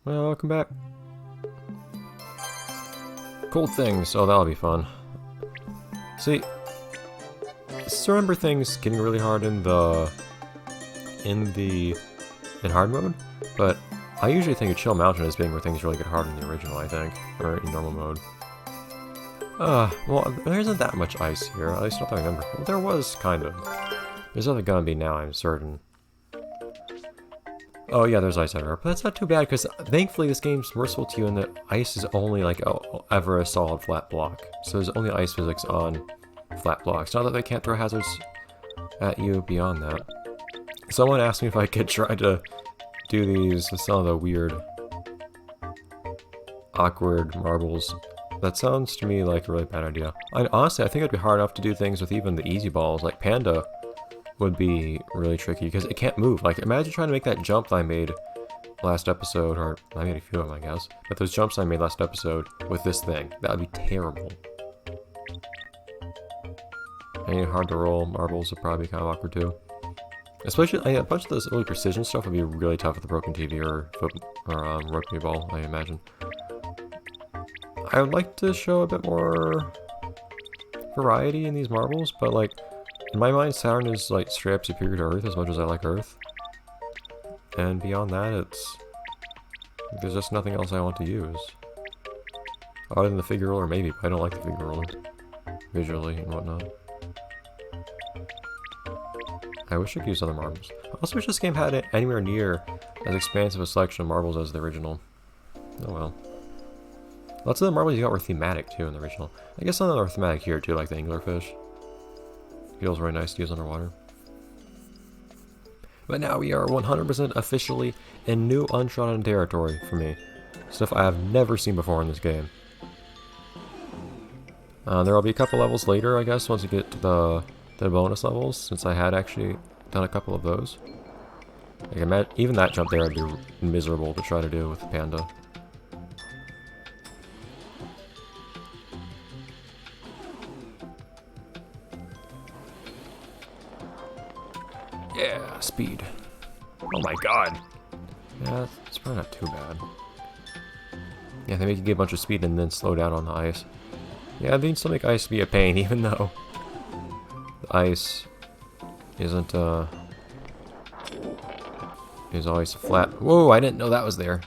Well, welcome back. Cold things. Oh, that'll be fun. See, I just remember things getting really hard in hard mode, but I usually think of Chill Mountain as being where things really get hard in the original, I think, or in normal mode. Well, there isn't that much ice here, at least not that I remember. Well, there was, kind of. There's nothing gonna be now, I'm certain. Oh yeah, there's ice everywhere, but that's not too bad, because thankfully this game's merciful to you in that ice is only, like, ever a solid flat block. So there's only ice physics on flat blocks. Not that they can't throw hazards at you beyond that. Someone asked me if I could try to do these with some of the weird, awkward marbles. That sounds to me like a really bad idea. Honestly, I think it'd be hard enough to do things with even the easy balls. Like Panda would be really tricky because it can't move. Like, imagine trying to make that jump that I made last episode, or I made a few of them, I guess. But those jumps I made last episode with this thing, that would be terrible. And hard to roll marbles would probably be kind of awkward too. Especially, a bunch of those really precision stuff would be really tough with the broken TV or rugby ball, I imagine. I would like to show a bit more variety in these marbles, but like, in my mind, Saturn is like straight up superior to Earth as much as I like Earth. And beyond that, there's just nothing else I want to use. Other than the figure roller, maybe, but I don't like the figure roller. Visually and whatnot. I wish I could use other marbles. I also wish this game had it anywhere near as expansive a selection of marbles as the original. Oh well. Lots of the marbles you got were thematic too in the original. I guess some of them are thematic here too, like the anglerfish. Feels really nice to use underwater. But now we are 100% officially in new untrodden territory for me. Stuff I have never seen before in this game. There will be a couple levels later, I guess, once you get to the bonus levels, since I had actually done a couple of those. Like, even that jump there would be miserable to try to do with the Panda. Yeah, speed. Oh my god. Yeah, it's probably not too bad. Yeah, they make you get a bunch of speed and then slow down on the ice. Yeah, they still make ice be a pain, even though the ice isn't, is always flat. Whoa, I didn't know that was there.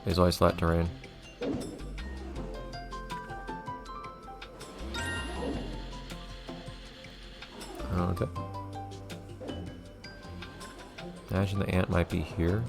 It's always flat terrain. Okay. Imagine the ant might be here.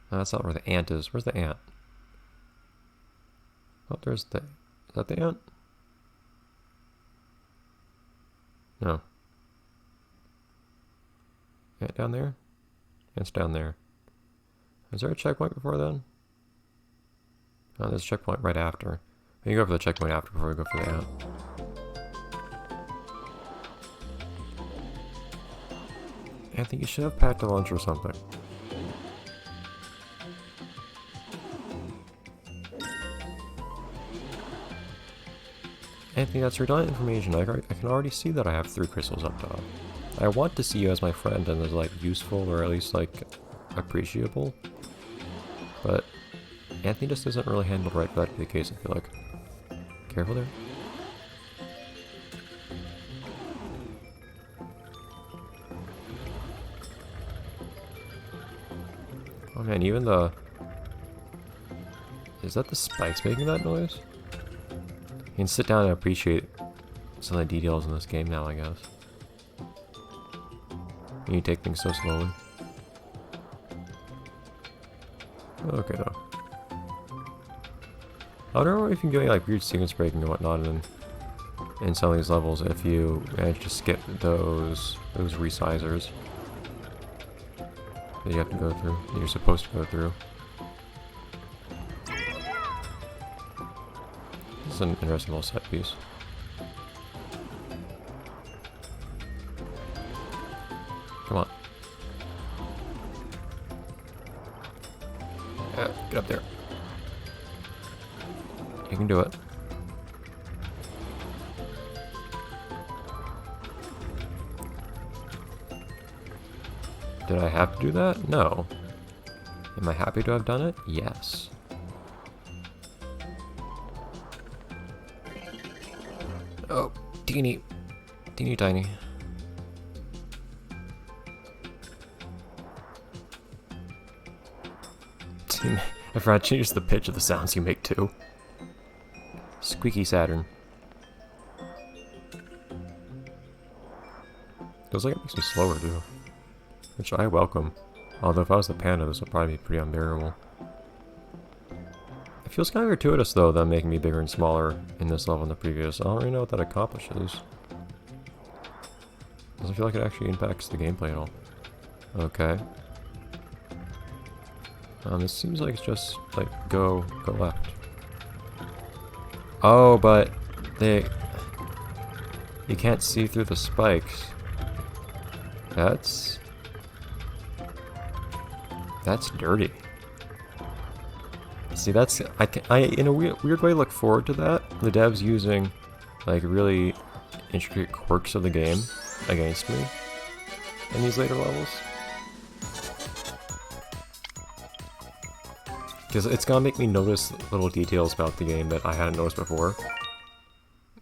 No, that's not where the ant is. Where's the ant? Oh, there's the... Is that the ant? No. Ant down there? Ant's down there. Is there a checkpoint before then? Oh, there's a checkpoint right after. We can go for the checkpoint after before we go for the ant. Anthony, you should have packed a lunch or something. Anthony, that's redundant information. I can already see that I have 3 crystals up top. I want to see you as my friend and as, like, useful or at least, like, appreciable. But Anthony just isn't really handled right for that to be the case, I feel like. Careful there. Oh man, even the... Is that the spikes making that noise? You can sit down and appreciate some of the details in this game now, I guess. And you take things so slowly. Okay though. I wonder if you can get any, like, weird sequence breaking and whatnot in some of these levels if you manage to skip those resizers that you have to go through, that you're supposed to go through. This is an interesting little set piece. Come on. Yeah, get up there. You can do it. Did I have to do that? No. Am I happy to have done it? Yes. Oh, teeny. Teeny tiny. I forgot to change the pitch of the sounds you make too. Squeaky Saturn. Feels like it makes me slower too. Which I welcome. Although if I was the panda, this would probably be pretty unbearable. It feels kind of gratuitous though, them making me bigger and smaller in this level than the previous. I don't really know what that accomplishes. Doesn't feel like it actually impacts the gameplay at all. Okay. This seems like it's just like go left. Oh, but you can't see through the spikes. That's dirty. See, that's I in a weird way look forward to that. The devs using like really intricate quirks of the game against me in these later levels. Because it's gonna make me notice little details about the game that I hadn't noticed before.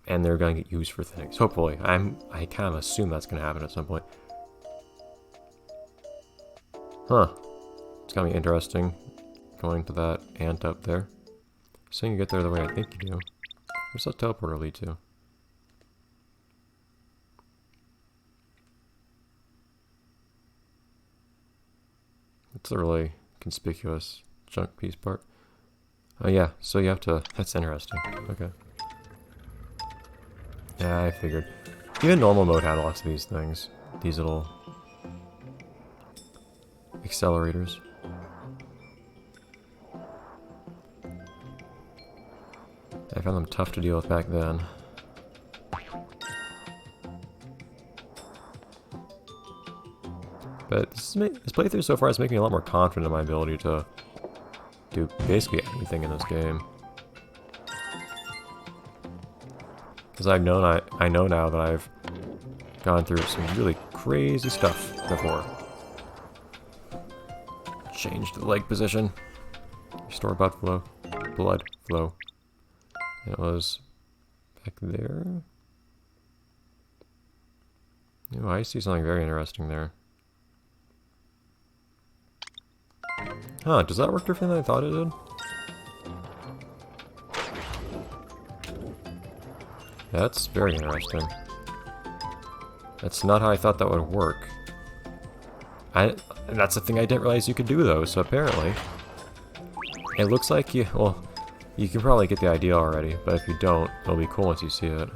And they're gonna get used for things. Hopefully. I kind of assume that's gonna happen at some point. Huh. It's gonna be interesting going to that ant up there. So you get there the way I think you do. Where's that teleporter lead to? It's a really conspicuous chunk piece part. Oh yeah, so you have to... That's interesting. Okay. Yeah, I figured. Even normal mode had lots of these things. These little... accelerators. I found them tough to deal with back then. But this playthrough so far is making me a lot more confident in my ability to do basically anything in this game. Because I know now that I've gone through some really crazy stuff before. Change the leg position. Restore blood flow. Blood flow. It was back there. Oh, I see something very interesting there. Huh, does that work different than I thought it did? That's very interesting. That's not how I thought that would work. That's the thing I didn't realize you could do though, so apparently. It looks like you, well, you can probably get the idea already, but if you don't, it'll be cool once you see it.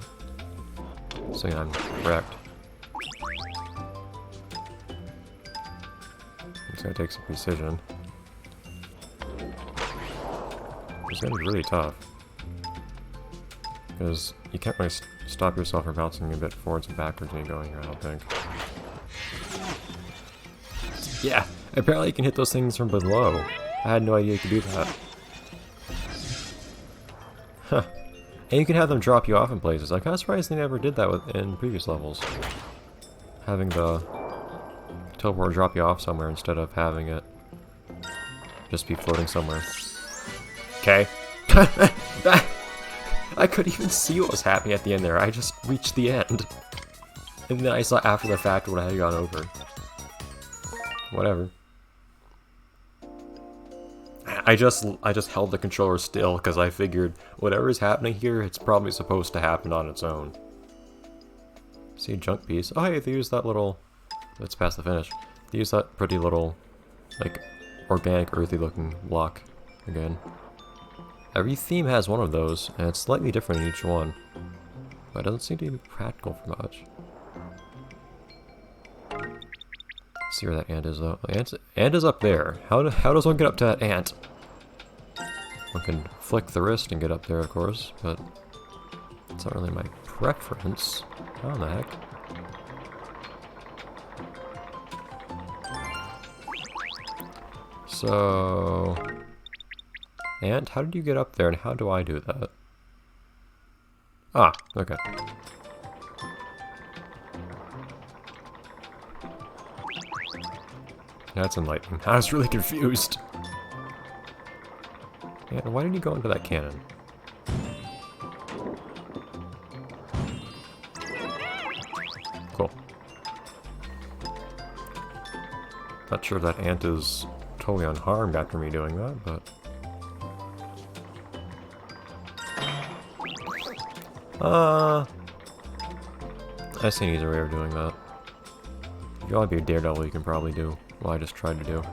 So yeah, I'm correct. It's gonna take some precision. It's gonna be really tough. Because you can't really stop yourself from bouncing a bit forwards and backwards when you're going here, I don't think. Yeah, apparently you can hit those things from below. I had no idea you could do that. Huh. And you can have them drop you off in places. I'm kind of surprised they never did that in previous levels. Having the teleport drop you off somewhere instead of having it just be floating somewhere. Okay. I couldn't even see what was happening at the end there. I just reached the end. And then I saw after the fact what I had gone over. Whatever. I just held the controller still because I figured whatever is happening here, it's probably supposed to happen on its own. See a junk piece. Oh hey, they used that little... Let's pass the finish. They used that pretty little, like, organic, earthy looking block again. Every theme has one of those, and it's slightly different in each one. But it doesn't seem to be practical for much. See where that ant is though. Ant is up there. How does one get up to that ant? One can flick the wrist and get up there, of course, but it's not really my preference. How the heck? So... Ant, how did you get up there and how do I do that? Ah, okay. That's enlightening. I was really confused. Yeah, why did he go into that cannon? Cool. Not sure that ant is totally unharmed after me doing that, but... I see an easier way of doing that. If you want to be a daredevil, you can probably do what I just tried to do.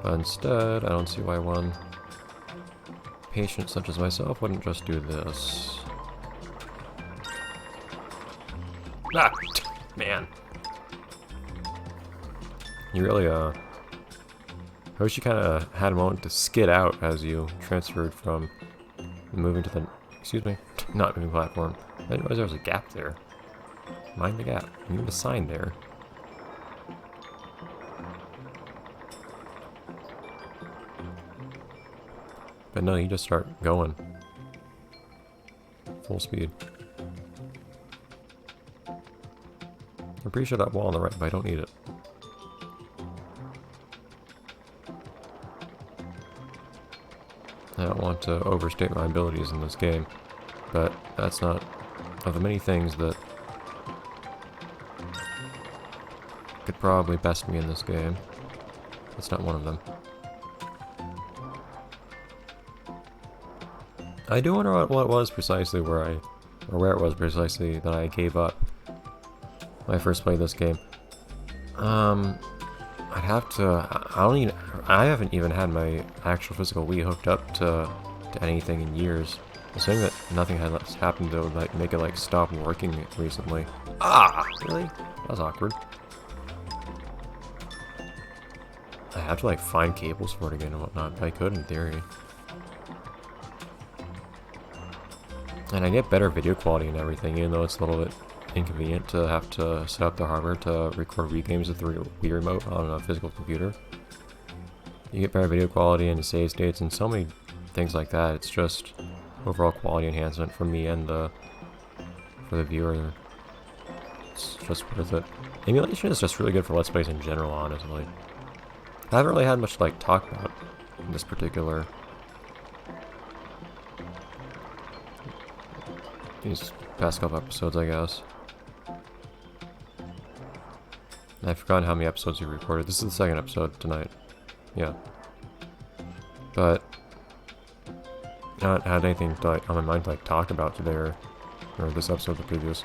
But instead, I don't see why one patient such as myself wouldn't just do this. Ah! Man. You really, I wish you kind of had a moment to skid out as you transferred from moving to the, excuse me, not moving platform. I didn't realize there was a gap there. Mind the gap. You need a sign there. But no, you just start going. Full speed. I'm pretty sure that wall on the right, but I don't need it. I don't want to overstate my abilities in this game, but that's not of the many things that could probably best me in this game. That's not one of them. I do wonder what it was precisely where it was precisely that I gave up when I first played this game. I'd have to, I haven't even had my actual physical Wii hooked up to anything in years. Assuming that nothing had happened to like make it like stop working recently. Ah, really? That was awkward. I have to like find cables for it again and whatnot, but I could in theory. And I get better video quality and everything, even though it's a little bit inconvenient to have to set up the hardware to record Wii games with the Wii remote on a physical computer. You get better video quality and save states and so many things like that. It's just overall quality enhancement for me and for the viewer. It's just worth it. Emulation is just really good for Let's Plays in general, honestly. I haven't really had much to like talk about in this particular these past couple episodes, I guess. I've forgotten how many episodes we recorded. This is the second episode tonight. Yeah. But I haven't had anything to, like, on my mind to like talk about today or this episode or the previous.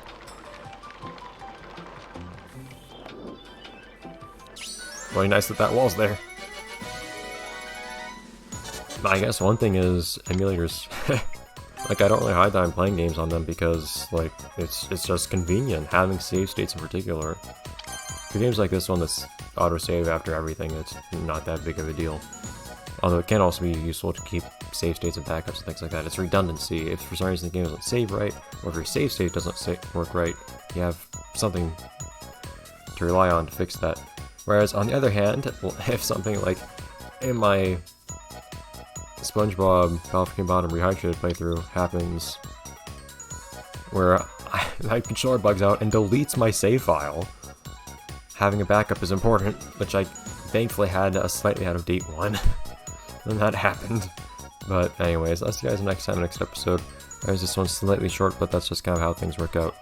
Really nice that that wall's there. But I guess one thing is emulators. Like, I don't really hide that I'm playing games on them because, like, it's just convenient, having save states in particular. For games like this one that's autosave after everything, it's not that big of a deal. Although it can also be useful to keep save states and backups and things like that. It's redundancy. If for some reason the game doesn't save right, or if your save state doesn't work right, you have something to rely on to fix that. Whereas, on the other hand, if something like in my SpongeBob Falcon Bottom Rehydrated playthrough happens where my controller bugs out and deletes my save file, having a backup is important, which I thankfully had a slightly out of date one when that happened. But anyways, I'll see you guys next time, next episode. This one's slightly short, but that's just kind of how things work out.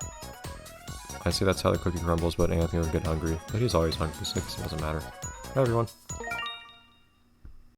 I say that's how the cookie crumbles, but Anthony will get hungry. But he's always hungry, so it doesn't matter. Bye everyone.